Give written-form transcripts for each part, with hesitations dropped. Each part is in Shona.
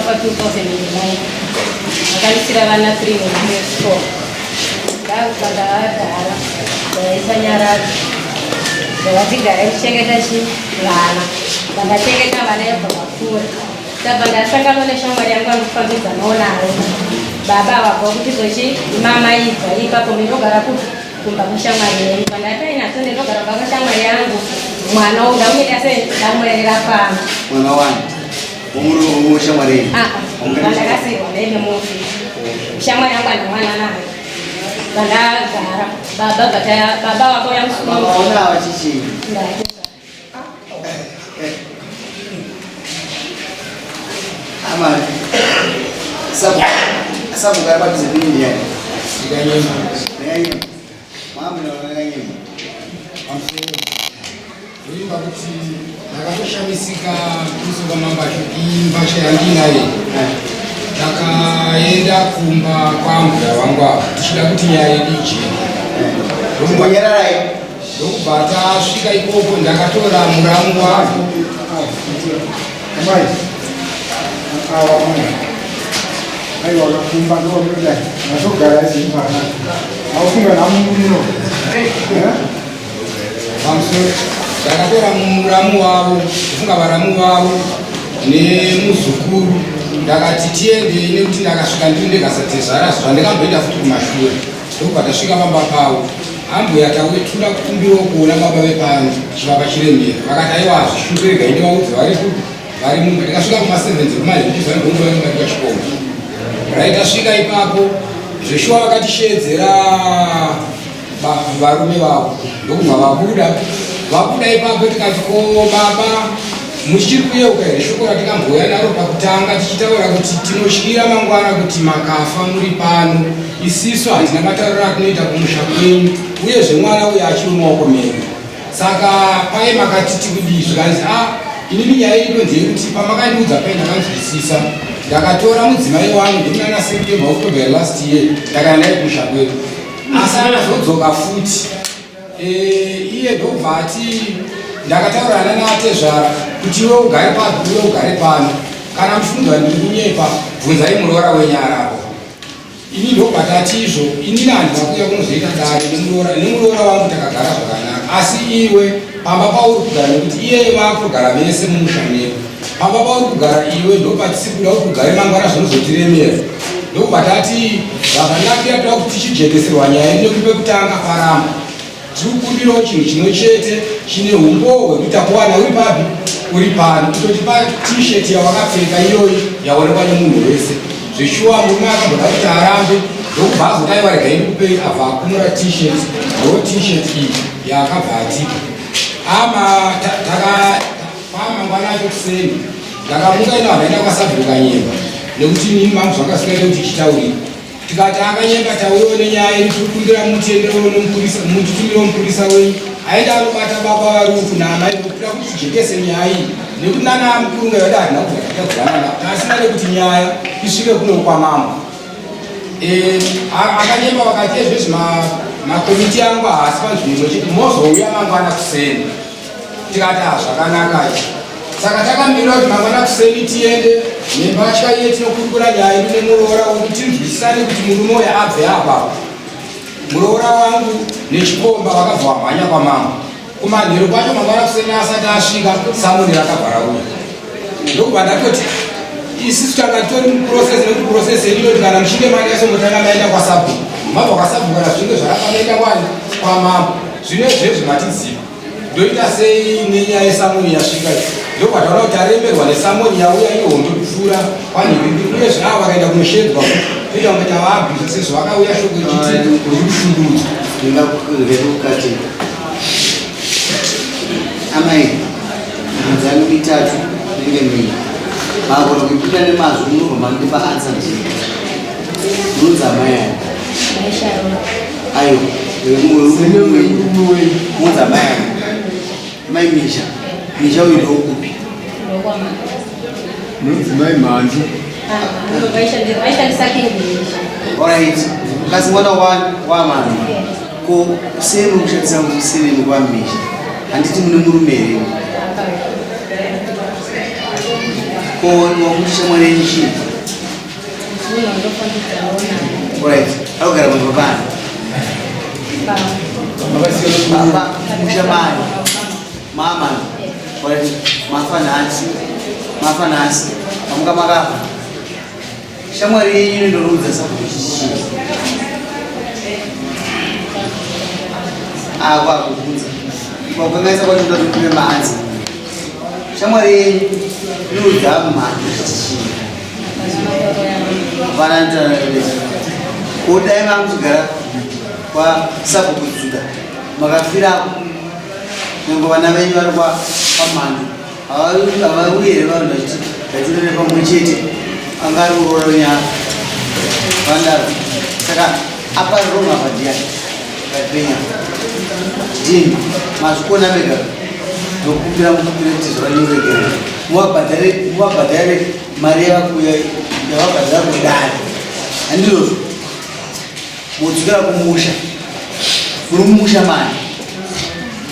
vafa 2009 vakaisira vana 3 4 ndakugara isanyarara ndavatigara ichengeta vana vandachengeta vana yabva vakura ndabva ndasangana neshamwari yangu anofambidzanawo nayo baba wabva kutizochi mama ibva ipapo ndinogara kumba kushamwari yenyu pandatainaso ndinogara kumba kushamwari yangu mwana undamuita se ndamurerera pano mwana wani umuri shamwari yenyu vandakasikwa ndene mufi shamwari yangu ana mwana nayo vandagara baba wako yamuona wachichi ama sabu garba kizibini yani siganyema mama nganyema ulimba kuti nakatoshamisika kusoka mambasho imbasha yandinaye ndakaenda kumba kwambuya wangu apa tichida kuti nyaya yedu ijeke ndokumbonyerarai ndokubva tasvika ikoko ndakatora muramu wavo aiwa kumba ndokuda natogara zimbana aufunga namuno pamusoro ndakatora muramu wavo kufunga varamu vavo nemuzukuru ndakati tiende nekuti ndakasvika ndiri ndekasatezvara zvandikamboenda futi kumashure ndokubva tasvika pamba pavo ambuya tautuda kukumbirawo kuona baba vepano chivapa chiremera vakati aiwa zvishukurega inde vaudzi vari mumba ndikasvika kuma7 kumaheizvanigombovainga chikomba rai tasvika ipapo zveshuwa vakatishedzera varume vavo ndokubva vabuda ipapo tikati ko baba muchiri kuyeuka here shoko ratikamboya naro pakutanga tichitaura kuti tinotyira mangwana kuti makafa muri pano isisu hatina matauriro atinoita kumusha kwenyu uyezve mwana uyo achiri mumaoko menyu saka pai makati tikudii zvikanzi inini nyaya ino ndeyekuti pamakandiudza pai ndakanzwisisa ndakatora mudzimai wangu ndimuna September October last year ndakaenda naye kumusha kwedu asi anazodzoka futi iye ndobva ati ndakataurana naatezvara kuti iwe ugare pano iwe ugare pano kana muchifundwa ndikunyepa bvunzai muroora wenyarapo ini ndobva tati izvo inini handina kuuya kunozoita dare nemuroora wangu takagara zvakanaka asi iwe pamba pauri kugara nekuti iyeye vakugara vese mumusha medu pamba pauri kugara iwe ndopatisibuda kuti kugare mangwana zvinozotiremera ndobva tati zvakanakira toda kuti tichijekeserwa nyaya yedu nekupe kutanga paramba tikukumbirawo chinhu chimwe chete chine umbo hwekuti takuwana uri papi uri pano kutoti t-shirt yawakapfeka iyoyi yaonekwa nemunhu wese zveshuwa murume akamboda kuti arambe ndokubva azodai waregai ndikupei abva akumura t-shirt ndo t-shirt iyi yaakabva atipa pamangwana acho kuseni ndakamuka ino havaenda kwasabhuruka nyemba nekuti nini mangu zvakasikaita kuti ichitaurika tikati akanyemba tauriwo nenyaya irikukumbira mutienderewo mutitumiro mupurisa wenyu aenda anobata baba vari kunamai nokuda kuti tijekese nyaya iyi nekuti nana mukurunga yoda hadina kuzvatadzana tasina nekuti nyaya isvike kuno kwamambo akanyemba vakati ezvezvi makomiti angu haasi panzvimbo chiti mozouya mangwana kuseni tikati zvakanaka saka takamira kuti mangwana kuseni tiende nembatya iye tinokurukura nyaya yedu nemuroora wekuti tinzwisisane kuti murume uyo abve apa muroora wangu nechikomba vakabva vamhanya kwamambo kumanhero kwacho mangwana kuseni asati asvika samoni rakabva rauya ndokubva ndatoti isusu takatori muprocess nekuti process yedu inoti kana muchinge manyaso mutanga maenda kwasabhu mabva kwasabhu kana zvinge zvakafanoita kwani kwamambo zvino izvezvi matiziva ndoita sei nenyaya yesamoni yasvika ndokwataura kuti aremerwa nesamoni yauya ihondo kupfuura kwanhirindiri uye zvinavo vakaenda kunoshedzwa toita kunge tavabvisa sezvo vakauya shoko ichiti ikushungurudza ndingakuverukati amai muzano mitatu nenge mii magona kuipinda nemazvo munobva mandipa ansa ndii munonzi amai ayo munonzi amai ayo mai misha uyu ndoukupi mudzimai mhanzu alright kasi mwana wamana ko sei mukushandisa musireni kwamisha handiti mune murume here shamwari yenyu chii? Right. Alogara mabapani. Baba mushamani. Mama. Right. Mafanasi. Amuka makafa. Shamwari yenyu ndorudza sakuti chii? Kwa kubvunza. Kwa kukangaisa kwacho ndotokupe maanza. Shamwari yenyu ndorudza mhando chii? Vananta kudai mamugara kwa sabukudzuda makafira nengo vana venyu vari pamhando avauyere vanhu vatirere pamwe chete angari urora nyaya vandaro saka apa roma padhiani kapenya dini mazvikona vega ndokumbira mukupiretizo vanyoregera muvabhadhare mari yakuya yavabhadhara kudari handirozvo mudzukira kumusha uri mumusha mani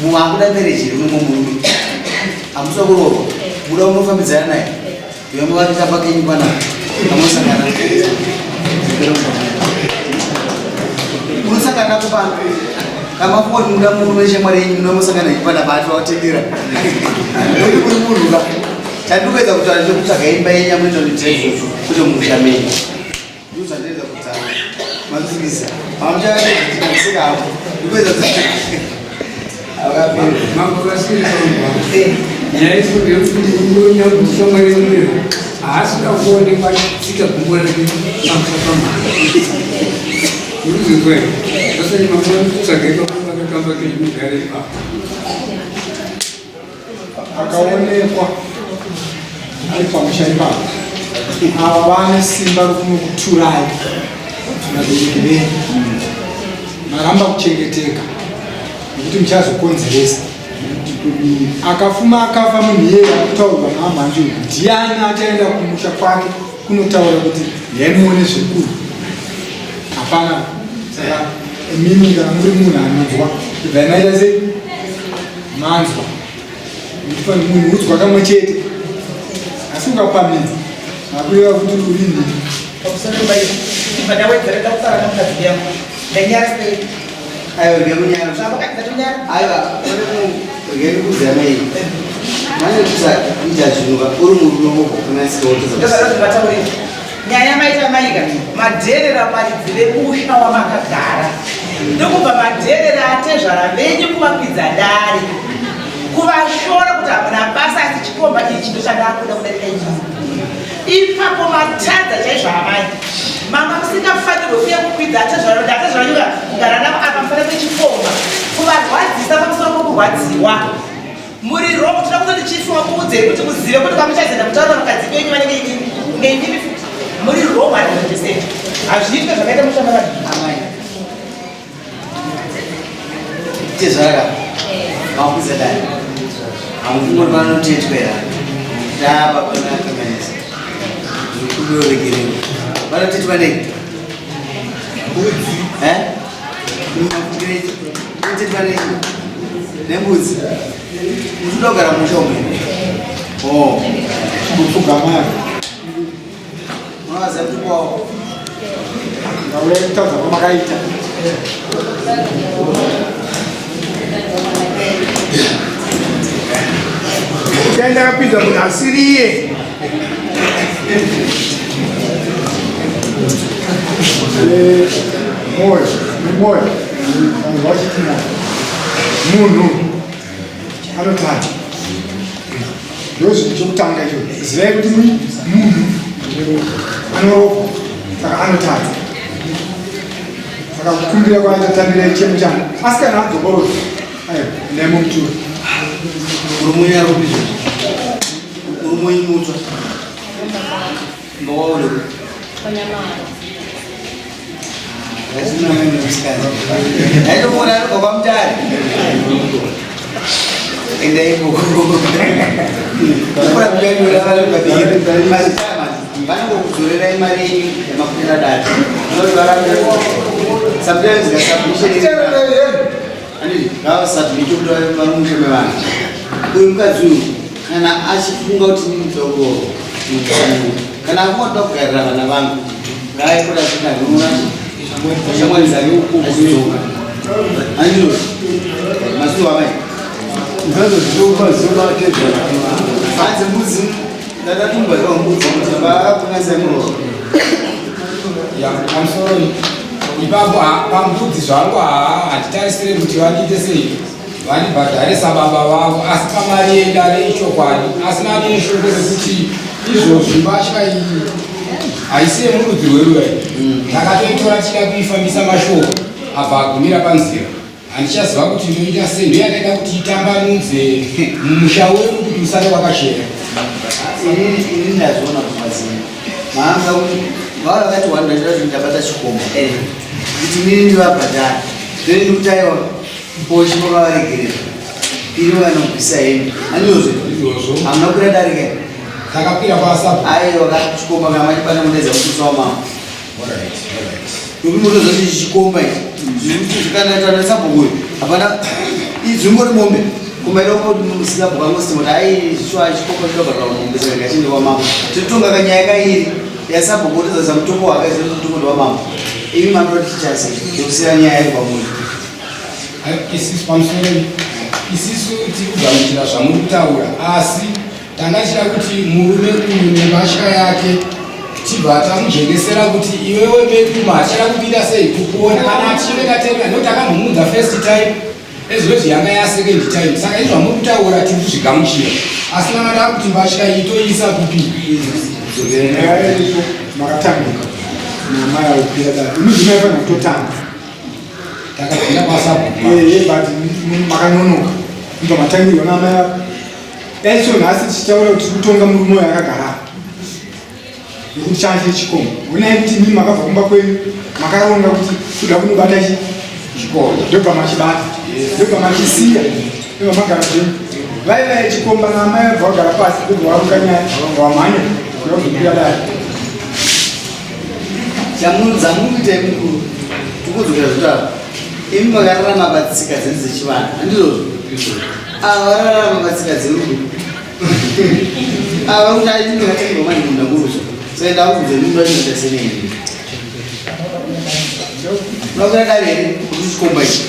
muvakuda mereji rimwe murume hamusa kurorwa muda unofambidzana naye yomuvatitamba kenyu pana amusangana unosangana kupana kamafoni muda murume shamwari yenyu unomusangana ipana bato watendera uri munhuka chandikuedza kutaura ndekutsvaga imba yenyamuitoitezvo kuti musha menyu ndozvandiedza kutaura matsivisa amuchaaaisika avo ndikuedza akaonekwa ari pamusha ipapo ava vane simba rokunokuturai vabereki venyu maramba kuchengeteka nekuti muchazokonzeresa akafuma akafa munhu iyeye akutaurwa naamhanji kuti ndiani achaenda kumusha kwake kunotaura kuti yaimuone zvikuru hapana. Saka mimi kana muri munhu anonzwa ibvai maita sei manzwa ndifana munhu udzwa kamwe chete asi ukapamidza makureva kuti urini aiwa ngemunyara aiwa ngenikuzamei mane kusaita zvinuka uri murume wokukanasikaoteza nyaya maita maika madherera paridzire usha wamakagara ndokubva madherera atezvara venyu kuvakwidza dare kuvashora kuti hamuna basa asi chikomba ichi ndochandakuda kudarika izvi ipapo matadza chaizvo amai mama musingafanirwe kuya kukwidza atezvaranyuka kugara navo apa mufana pechikomba kuvarwadzisa pamusoro pokurwadziwa muri romu toda kutoti chifunga kuudzei kuti muzive kuti kwamuchazenda kutaura mukadzi venyu vanenge ngeindimi futi muri romu 100%. Hazviitwe zvakaita mushanda vanhu amai tezvaka makuza dai hamufungori vanotetwera ndava panakanganisa zvikudoregerero vanotetwa nei tetwa nei nembudzi mutoda kugara musha umene kupfugamaya unovaziva kuti kwawo ngauya kutaudza kwamakaita Kenda kapinda munhu asiriye moyo nemoyo vanhu vachiti munhu anotata ndozvinhu chokutanga icho zivai kuti munhu anorogwa saka anotata saka kukumbira kwaitotambira chemo changu asi kana adzokoroza ndaimomuturo urumunyarupi urumunyi mutsva mbawaule aitomona ari kwakwamutare vanongokuzorerai mari yenyu yamakurira dati ngavasabhmiti kuti vanomusheme vanhu uyu mukadzi uyu kana achifunga kuti ni mutsogoro kana amoda kugarira vana vangu ngaye kuda zvinazvinoona shamwari dzake achizoka andiro masuwa amai Ngazo VaATEZVARA. Fanze mbuzi ndatatumba kwa mbuzi mtamba kunasa muro. Ya, I'm sorry. Ipapo pambudzi zvangu hatitarisire kuti vaite sei vanibhadhare sababa vavo asi pamari yendare ichokwadi asi nani neshoko rekuti izvozvi mbatya iyi haisi yemurudzi rwerwai ndakatoitora chida kuifambisa mashoko abva agumira panzira handichaziva kuti ndoita sei ndoyakaita kuti itambanudze mumusha wedu kuti usare wakachena Ini ndazviona kumazina maanga kuti vava vakati wandachida kuti ndabata chikomba kuti nini ndivabhadhara ndoni ndikutaiwa pochi vakavaregerera iri vanobvisa hemi andizvo hamuna kuira darika takakwira pasapo aiwa chikomba kamachibana mudedza mutusa wamama nokuti motozoti chikomba zvikanaitana sabhukuyo hapana izvingori mombe kumairoko musingabhuka ngositi ai swa chikomba chidobhaka saka chinde wamama tiritonga kanyaya kairi yasabhuku otedzasa mutombo wakaizoti mutombo ndewamama imi mandoti tichase ndokusiyira nyaya iri kwamuri isisu pamusoro isisu tikugamuchira zvamuri kutaura asi tangachida kuti murume uyu nembatya yake tibva tamujengesera kuti iwewe beduma achada kupinda sei kukuona kana achinge tatenga nekuti akambomuudza first time ezvozvi yanga yasecond time saka izvo zvamuri kutaura tiri kuzvigamuchira asi nangada kuti mbatya iyi toiisa kupi makatambuka namai aupira dai unozvinaifanira kutotanga takabvira pasabhuku but makanonoka ndibva matangirwa namai ako dai so nhasi tichitaura kuti tiri kutonga murume uyo akagara nekuti chanje chikomba onai kuti mimi makabva kumba kwenyu makaronga kuti kuda kunobata chikomba ndobva machibata ndobva machisiya ndobva magara zvenyu vaivai chikomba namai abva vagara pasi ndobva varuka nyaya wamhanya ndobvira dai dzamumuitai mukuru tikudzokera zvitaro imi makararama patsika dzedu dzechivana handizvozvo ava vararama patsika dzerudu ava kuti aindingatengwa mani munda muruso saka ndakubvunza mimba inoita senei unakuira dare here kuti chikomba ichi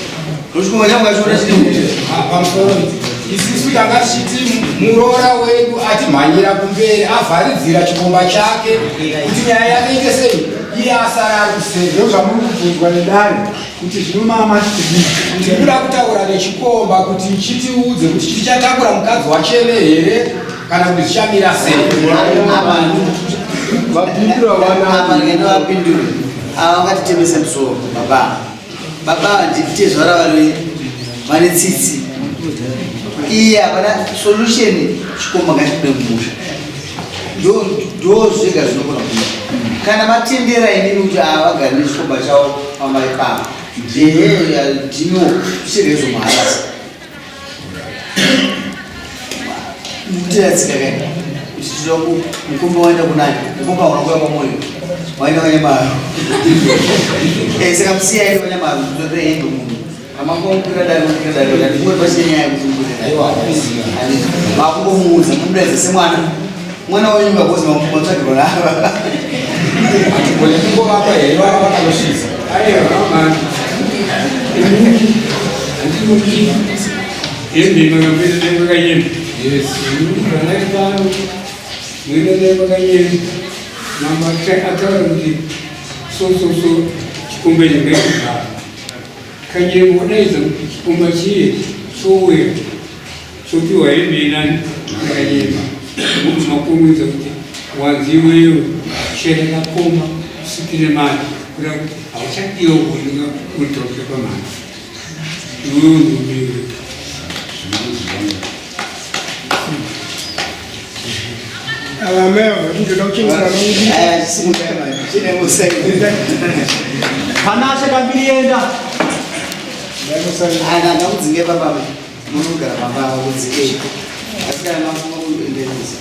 chikomba changu achiona chine pamusoro isisu tanga tichiti muroora wedu atimhanyira kumberi avharidzira chikomba chake kuti nyaya yake ite sei iye asara ari kuseri ndozvamuri kubvunzwa nedare kuti zvinomama tikuda kutaura nechikomba kuti chitiudze kuti chichatakura mukadzi wachene here kana kuti zvichamira sei vapindura vapindure ava vangatitemesa musoro baba nditezvara vane tsitsi iye havana solution chikomba ngachikude mumusha ndo zvega zvinogona kuita kana matendera inini kuti avagari nechikomba chavo pamai pavo ndino chirezo maharasa kutiratsika kai kuti tinoda mukomba waenda kunani mukomba unakuya pamwoyo waenda vanyamaro saka musiyai vanyamaro totorei hendo munhu amakomukira dare ndimwe pachine nyaya yekuti makungomuudza mudaidza semwana mwana wenyu ngakozi matsvagirwa nava kungovapa here vava vakanosvisa chikomba chingekugara kanyembo kudaidza chikomba chiye chowera chopiwa hembenani kanyemba munhu makomwidza kuti wadziweyo chera kakoma usipire mari kuda kuti hauchadiwa kuoneka uritoke pamari iwewe ndobewe panasha kambiri enda ndakudzinge papa munogara pamba kudzike asi kana mafunga kuenderesa